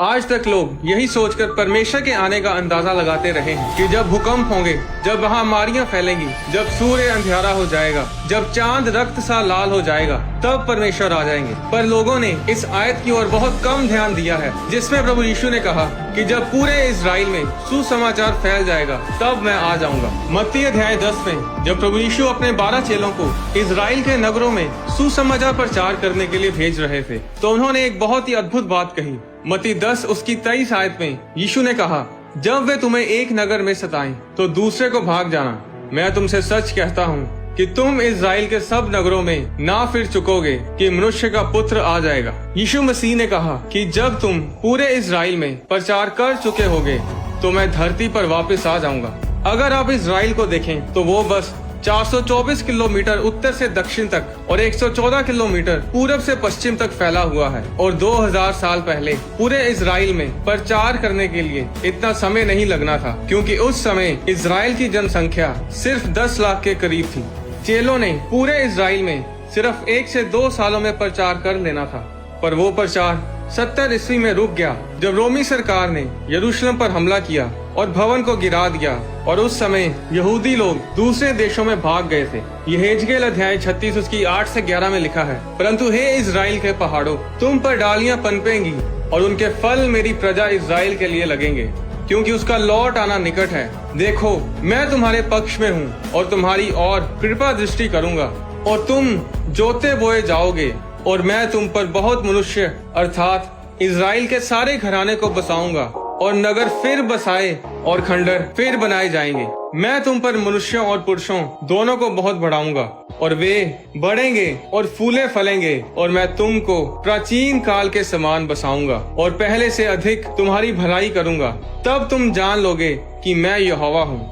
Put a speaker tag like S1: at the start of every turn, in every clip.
S1: आज तक लोग यही सोचकर परमेश्वर के आने का अंदाजा लगाते रहे हैं कि जब भूकंप होंगे, जब महामारियां फैलेंगी, जब सूर्य अंधियारा हो जाएगा, जब चांद रक्त सा लाल हो जाएगा, तब परमेश्वर आ जाएंगे। पर लोगों ने इस आयत की ओर बहुत कम ध्यान दिया है, जिसमें प्रभु यीशु ने कहा कि जब पूरे इजराइल में सुसमाचार फैल जाएगा तब मैं आ जाऊंगा। मत्ती अध्याय 10 में जब प्रभु यीशु अपने 12 चेलों को इजराइल के नगरों में सुसमाचार प्रचार करने के लिए भेज रहे थे, तो उन्होंने एक बहुत ही अद्भुत बात कही। मत्ती 10 उसकी 23 आयत में यीशु ने कहा, जब वे तुम्हें एक नगर में सताएं तो दूसरे को भाग जाना। मैं तुमसे सच कहता हूँ कि तुम इजराइल के सब नगरों में ना फिर चुकोगे कि मनुष्य का पुत्र आ जाएगा। यीशु मसीह ने कहा कि जब तुम पूरे इजराइल में प्रचार कर चुके होगे तो मैं धरती पर वापस आ जाऊंगा। अगर आप इजराइल को देखें तो वो बस 424 किलोमीटर उत्तर से दक्षिण तक और 114 किलोमीटर पूरब से पश्चिम तक फैला हुआ है। और 2000 साल पहले पूरे इजराइल में प्रचार करने के लिए इतना समय नहीं लगना था, क्योंकि उस समय इजराइल की जनसंख्या सिर्फ 10 लाख के करीब थी। चेलों ने पूरे इजराइल में सिर्फ 1 से 2 सालों में प्रचार कर लेना था, पर वो प्रचार 70 ईस्वी में रुक गया जब रोमी सरकार ने यरूशलेम पर हमला किया और भवन को गिरा दिया। और उस समय यहूदी लोग दूसरे देशों में भाग गए थे। यहेजकेल अध्याय 36 उसकी 8 से 11 में लिखा है, परंतु हे इजराइल के पहाड़ों, तुम पर डालियां पनपेंगी और उनके फल मेरी प्रजा इजराइल के लिए लगेंगे, क्योंकि उसका लौट आना निकट है। देखो, मैं तुम्हारे पक्ष में हूँ और तुम्हारी और कृपा दृष्टि करूंगा, और तुम जोते बोए जाओगे और मैं तुम पर बहुत मनुष्य अर्थात इजराइल के सारे घराने को बसाऊंगा, और नगर फिर बसाए और खंडर फिर बनाए जाएंगे। मैं तुम पर मनुष्यों और पुरुषों दोनों को बहुत बढ़ाऊंगा, और वे बढ़ेंगे और फूले फलेंगे, और मैं तुमको प्राचीन काल के समान बसाऊंगा और पहले से अधिक तुम्हारी भलाई करूंगा। तब तुम जान लोगे कि मैं यहोवा हूँ।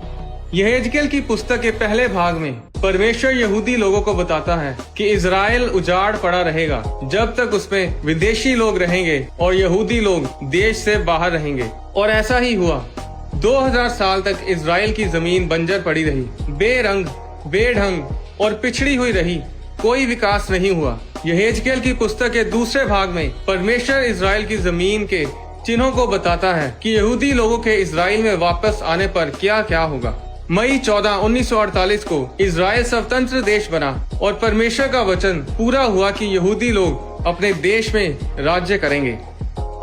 S1: यहेजकेल की पुस्तक के पहले भाग में परमेश्वर यहूदी लोगों को बताता है कि इजराइल उजाड़ पड़ा रहेगा जब तक उसमें विदेशी लोग रहेंगे और यहूदी लोग देश से बाहर रहेंगे। और ऐसा ही हुआ। 2000 साल तक इजराइल की जमीन बंजर पड़ी रही, बेरंग, बेढंग और पिछड़ी हुई रही। कोई विकास नहीं हुआ। यहेजकेल की पुस्तक के दूसरे भाग में परमेश्वर इजराइल की जमीन के चिन्हों को बताता है कि यहूदी लोगों के इजराइल में वापस आने पर क्या क्या होगा। मई 14, 1948 को इजराइल स्वतंत्र देश बना और परमेश्वर का वचन पूरा हुआ कि यहूदी लोग अपने देश में राज्य करेंगे।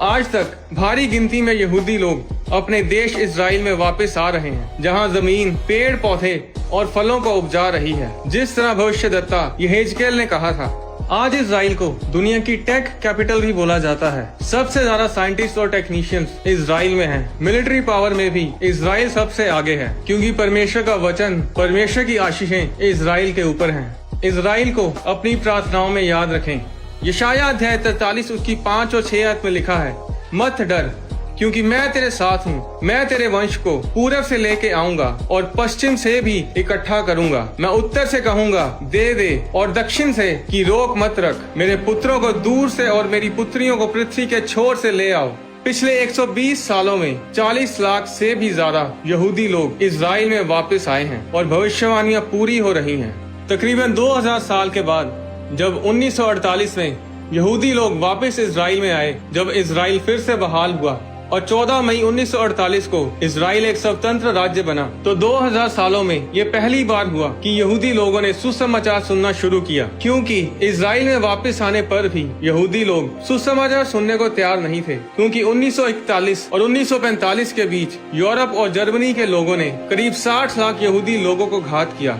S1: आज तक भारी गिनती में यहूदी लोग अपने देश इजराइल में वापस आ रहे हैं, जहां जमीन पेड़ पौधे और फलों को उपजा रही है, जिस तरह भविष्यद्वक्ता यहेजकेल ने कहा था। आज इजराइल को दुनिया की टेक कैपिटल भी बोला जाता है। सबसे ज्यादा साइंटिस्ट और टेक्नीशियंस इजराइल में हैं। मिलिट्री पावर में भी इजराइल सबसे आगे है, क्योंकि परमेश्वर का वचन, परमेश्वर की आशीषें इजराइल के ऊपर हैं। इजराइल को अपनी प्रार्थनाओं में याद रखें। यशायाह अध्याय 43 उसकी 5 और 6 आयत में लिखा है, मत डर, क्योंकि मैं तेरे साथ हूँ। मैं तेरे वंश को पूरब से लेके आऊंगा और पश्चिम से भी इकट्ठा करूंगा। मैं उत्तर से कहूंगा दे दे, और दक्षिण से कि रोक मत रख। मेरे पुत्रों को दूर से और मेरी पुत्रियों को पृथ्वी के छोर से ले आओ। पिछले 120 सालों में 40 लाख से भी ज्यादा यहूदी लोग इजराइल में वापस आए हैं और भविष्यवाणियां पूरी हो रही हैं। तकरीबन 2000 साल के बाद जब 1948 में यहूदी लोग वापस इजराइल में आए, जब इजराइल फिर से बहाल हुआ और 14 मई 1948 को इजराइल एक स्वतंत्र राज्य बना, तो 2000 सालों में ये पहली बार हुआ कि यहूदी लोगों ने सुसमाचार सुनना शुरू किया। क्योंकि इजराइल में वापस आने पर भी यहूदी लोग सुसमाचार सुनने को तैयार नहीं थे, क्योंकि 1941 और 1945 के बीच यूरोप और जर्मनी के लोगों ने करीब 60 लाख यहूदी लोगों को घात किया,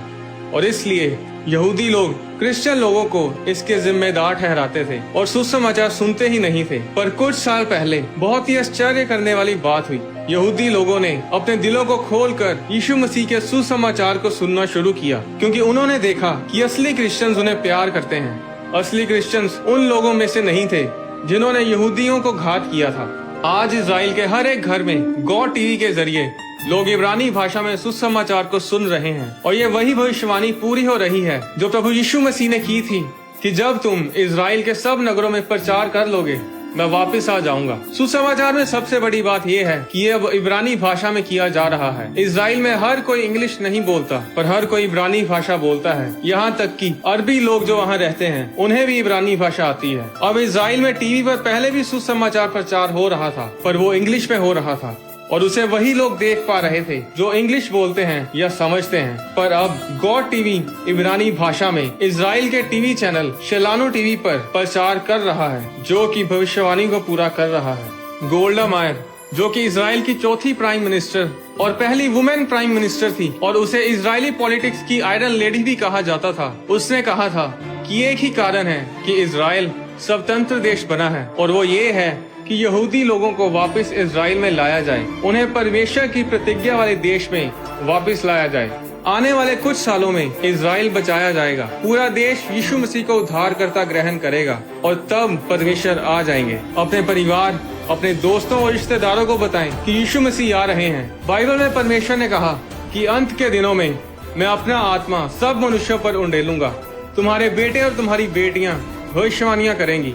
S1: और इसलिए यहूदी लोग क्रिश्चियन लोगों को इसके जिम्मेदार ठहराते थे और सुसमाचार सुनते ही नहीं थे। पर कुछ साल पहले बहुत ही आश्चर्य करने वाली बात हुई। यहूदी लोगों ने अपने दिलों को खोलकर यीशु मसीह के सुसमाचार को सुनना शुरू किया, क्योंकि उन्होंने देखा कि असली क्रिश्चियंस उन्हें प्यार करते हैं। असली क्रिश्चियंस उन लोगों में से नहीं थे जिन्होंने यहूदियों को घात किया था। आज इजराइल के हर एक घर में गॉड टीवी के जरिए लोग इब्रानी भाषा में सुसमाचार को सुन रहे हैं, और ये वही भविष्यवाणी पूरी हो रही है जो प्रभु यीशु मसीह ने की थी कि जब तुम इजराइल के सब नगरों में प्रचार कर लोगे, मैं वापस आ जाऊंगा। सुसमाचार में सबसे बड़ी बात यह है कि ये अब इब्रानी भाषा में किया जा रहा है। इजराइल में हर कोई इंग्लिश नहीं बोलता, पर हर कोई इब्रानी भाषा बोलता है। यहाँ तक कि अरबी लोग जो वहाँ रहते हैं उन्हें भी इब्रानी भाषा आती है। अब इजराइल में टीवी पर पहले भी सुसमाचार प्रचार हो रहा था, पर वो इंग्लिश में हो रहा था और उसे वही लोग देख पा रहे थे जो इंग्लिश बोलते हैं या समझते हैं। पर अब गॉड टीवी इब्रानी भाषा में इजराइल के टीवी चैनल शेलानो टीवी पर प्रचार कर रहा है, जो कि भविष्यवाणी को पूरा कर रहा है। गोल्डा मायर, जो कि इजराइल की चौथी प्राइम मिनिस्टर और पहली वुमेन प्राइम मिनिस्टर थी और उसे इजरायली पॉलिटिक्स की आयरन लेडी भी कहा जाता था, उसने कहा था कि एक ही कारण है कि इजराइल स्वतंत्र देश बना है और वो ये है कि यहूदी लोगों को वापस इजराइल में लाया जाए, उन्हें परमेश्वर की प्रतिज्ञा वाले देश में वापस लाया जाए। आने वाले कुछ सालों में इजराइल बचाया जाएगा, पूरा देश यीशु मसीह को उद्धारकर्ता ग्रहण करेगा और तब परमेश्वर आ जाएंगे। अपने परिवार, अपने दोस्तों और रिश्तेदारों को बताएं कि यीशु मसीह आ रहे हैं। बाइबल में परमेश्वर ने कहा कि अंत के दिनों में मैं अपना आत्मा सब मनुष्यों पर उंडेलूंगा। तुम्हारे बेटे और तुम्हारी बेटियां भविष्यवाणियां करेंगी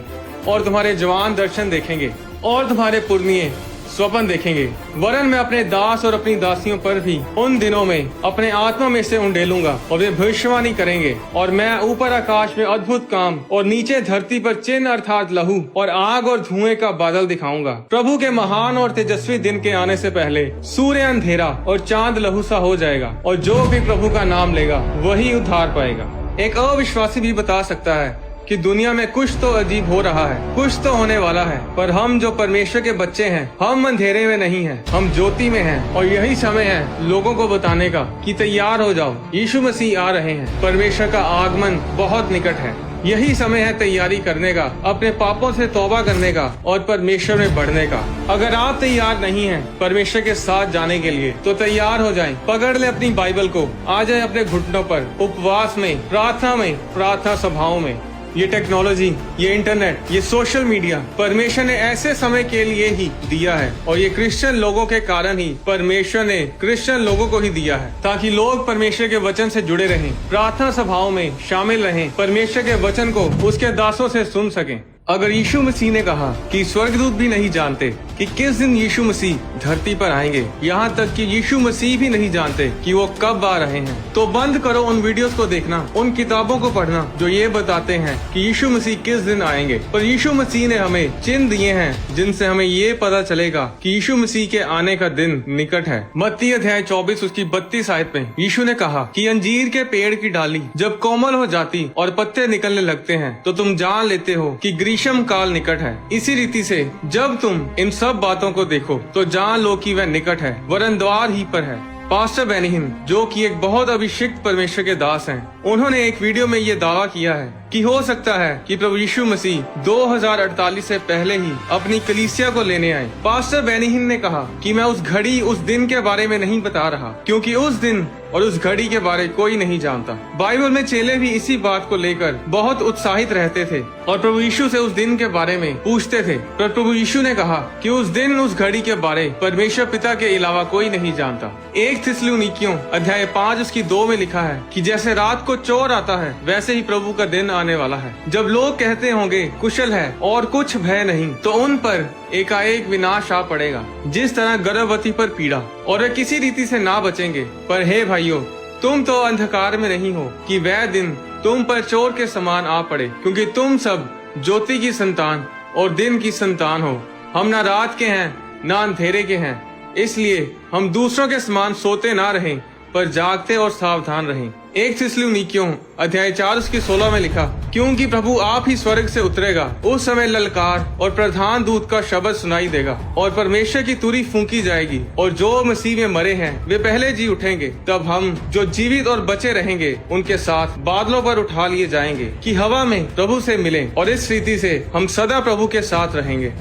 S1: और तुम्हारे जवान दर्शन देखेंगे और तुम्हारे पुरनिये स्वप्न देखेंगे। वरन मैं अपने दास और अपनी दासियों पर भी उन दिनों में अपने आत्मा में से उंडेलूंगा और वे भविष्यवाणी करेंगे। और मैं ऊपर आकाश में अद्भुत काम और नीचे धरती पर चिन्ह अर्थात लहू और आग और धुएं का बादल दिखाऊंगा। प्रभु के महान और तेजस्वी दिन के आने से पहले सूर्य अंधेरा और चांद लहू सा हो जाएगा और जो भी प्रभु का नाम लेगा वही उद्धार पाएगा। एक अविश्वासी भी बता सकता है कि दुनिया में कुछ तो अजीब हो रहा है, कुछ तो होने वाला है, पर हम जो परमेश्वर के बच्चे हैं, हम अंधेरे में नहीं हैं, हम ज्योति में हैं और यही समय है लोगों को बताने का कि तैयार हो जाओ, यीशु मसीह आ रहे हैं, परमेश्वर का आगमन बहुत निकट है। यही समय है तैयारी करने का, अपने पापों से तौबा करने का और परमेश्वर में बढ़ने का। अगर आप तैयार नहीं हैं परमेश्वर के साथ जाने के लिए तो तैयार हो जाएं। पकड़ ले अपनी बाइबल को, आ जाए अपने घुटनों पर, उपवास में, प्रार्थना सभाओं में। ये टेक्नोलॉजी, ये इंटरनेट, ये सोशल मीडिया परमेश्वर ने ऐसे समय के लिए ही दिया है और ये क्रिश्चियन लोगों के कारण ही परमेश्वर ने क्रिश्चियन लोगों को ही दिया है, ताकि लोग परमेश्वर के वचन से जुड़े रहें, प्रार्थना सभाओं में शामिल रहें, परमेश्वर के वचन को उसके दासों से सुन सकें। अगर यीशु मसीह ने कहा कि स्वर्गदूत भी नहीं जानते कि किस दिन यीशु मसीह धरती पर आएंगे, यहाँ तक कि यीशु मसीह भी नहीं जानते कि वो कब आ रहे हैं, तो बंद करो उन वीडियोस को देखना, उन किताबों को पढ़ना जो ये बताते हैं कि यीशु मसीह किस दिन आएंगे। पर यीशु मसीह ने हमें चिन्ह दिए हैं जिनसे हमें ये पता चलेगा कि यीशु मसीह के आने का दिन निकट है। मत्ती अध्याय 24 उसकी 32 आयत में यीशु ने कहा कि अंजीर के पेड़ की डाली जब कोमल हो जाती और पत्ते निकलने लगते हैं तो तुम जान लेते हो कि ग्रीष्म काल निकट है। इसी रीति से जब तुम इन सब बातों को देखो तो जान लो कि वह निकट है, वरन द्वार ही पर है। पास्टर बेनिहिन, जो कि एक बहुत अभिषिक्त परमेश्वर के दास हैं, उन्होंने एक वीडियो में ये दावा किया है कि हो सकता है कि प्रभु यीशु मसीह 2048 से पहले ही अपनी कलीसिया को लेने आए। पास्टर बेनिहिन ने कहा कि मैं उस घड़ी, उस दिन के बारे में नहीं बता रहा, क्योंकि उस दिन और उस घड़ी के बारे कोई नहीं जानता। बाइबल में चेले भी इसी बात को लेकर बहुत उत्साहित रहते थे और प्रभु यीशु से उस दिन के बारे में पूछते थे, पर प्रभु यीशु ने कहा कि उस दिन, उस घड़ी के बारे परमेश्वर पिता के अलावा कोई नहीं जानता। 1 थिस्सलुनीकियों अध्याय 5 उसकी 2 में लिखा है कि जैसे रात को चोर आता है वैसे ही प्रभु का दिन आने वाला है, जब लोग कहते होंगे कुशल है और कुछ भय नहीं, तो उन पर एकाएक विनाश आ पड़ेगा, जिस तरह गर्भवती पर पीड़ा, और वे किसी रीति से ना बचेंगे। पर हे भाइयों, तुम तो अंधकार में नहीं हो कि वह दिन तुम पर चोर के समान आ पड़े, क्योंकि तुम सब ज्योति की संतान और दिन की संतान हो। हम ना रात के हैं ना अंधेरे के हैं, इसलिए हम दूसरों के समान सोते ना रहें, पर जागते और सावधान रहें। 1 थिस्सलुनीकियों अध्याय 4 उसकी 16 में लिखा, क्योंकि प्रभु आप ही स्वर्ग से उतरेगा, उस समय ललकार और प्रधान दूत का शब्द सुनाई देगा और परमेश्वर की तुरी फूंकी जाएगी और जो मसीह में मरे हैं वे पहले जी उठेंगे। तब हम जो जीवित और बचे रहेंगे उनके साथ बादलों पर उठा लिए जाएंगे कि हवा में प्रभु से मिलें और इस रीति से हम सदा प्रभु के साथ रहेंगे।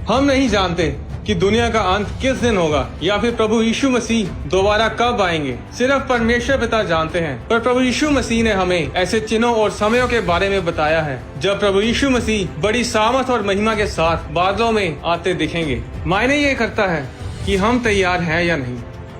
S1: हम नहीं जानते कि दुनिया का अंत किस दिन होगा या फिर प्रभु यीशु मसीह दोबारा कब आएंगे, सिर्फ परमेश्वर पिता जानते हैं। पर प्रभु यीशु मसीह ने हमें ऐसे चिन्हों और समयों के बारे में बताया है जब प्रभु यीशु मसीह बड़ी सामर्थ और महिमा के साथ बादलों में आते दिखेंगे। मायने ये करता है कि हम तैयार हैं या नहीं।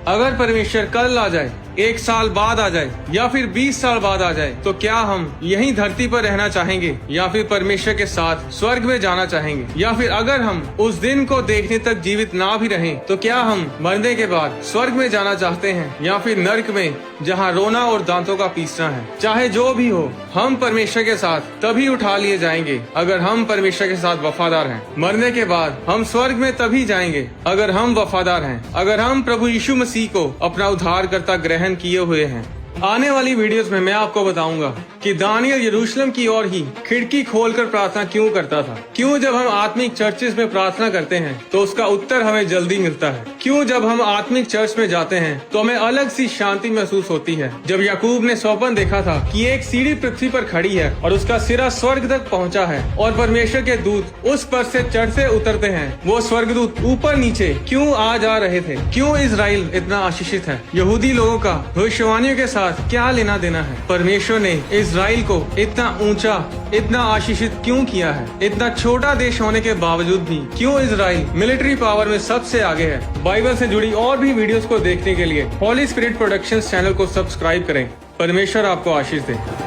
S1: अगर परमेश्वर कल आ जाए 1 साल बाद आ जाए या फिर 20 साल बाद आ जाए, तो क्या हम यहीं धरती पर रहना चाहेंगे या फिर परमेश्वर के साथ स्वर्ग में जाना चाहेंगे? या फिर अगर हम उस दिन को देखने तक जीवित ना भी रहें, तो क्या हम मरने के बाद स्वर्ग में जाना चाहते हैं या फिर नर्क में, जहाँ रोना और दांतों का पीसना है? चाहे जो भी हो, हम परमेश्वर के साथ तभी उठा लिए जाएंगे अगर हम परमेश्वर के साथ वफादार हैं। मरने के बाद हम स्वर्ग में तभी जाएंगे अगर हम वफादार हैं, अगर हम प्रभु यीशु मसीह को अपना उद्धारकर्ता ग्रहण किए हुए हैं। आने वाली वीडियोस में मैं आपको बताऊंगा कि दानियल यरूशलेम की ओर ही खिड़की खोलकर प्रार्थना क्यों करता था। क्यों जब हम आत्मिक चर्चेस में प्रार्थना करते हैं तो उसका उत्तर हमें जल्दी मिलता है। क्यों जब हम आत्मिक चर्च में जाते हैं तो हमें अलग सी शांति महसूस होती है। जब याकूब ने स्वप्न देखा था कि एक सीढ़ी पृथ्वी पर खड़ी है और उसका सिरा स्वर्ग तक पहुंचा है और परमेश्वर के दूत उस पर से चढ़ते उतरते हैं, वो स्वर्गदूत ऊपर नीचे क्यों आ जा रहे थे? क्यों इजराइल इतना आशीषित है? यहूदी लोगों का भविष्यवाणियों के साथ क्या लेना देना है? परमेश्वर ने इजराइल को इतना ऊंचा, इतना आशीषित क्यों किया है? इतना छोटा देश होने के बावजूद भी क्यों इजराइल मिलिट्री पावर में सबसे आगे है? बाइबल से जुड़ी और भी वीडियोस को देखने के लिए हॉली स्पिरिट प्रोडक्शंस चैनल को सब्सक्राइब करें। परमेश्वर आपको आशीष दे।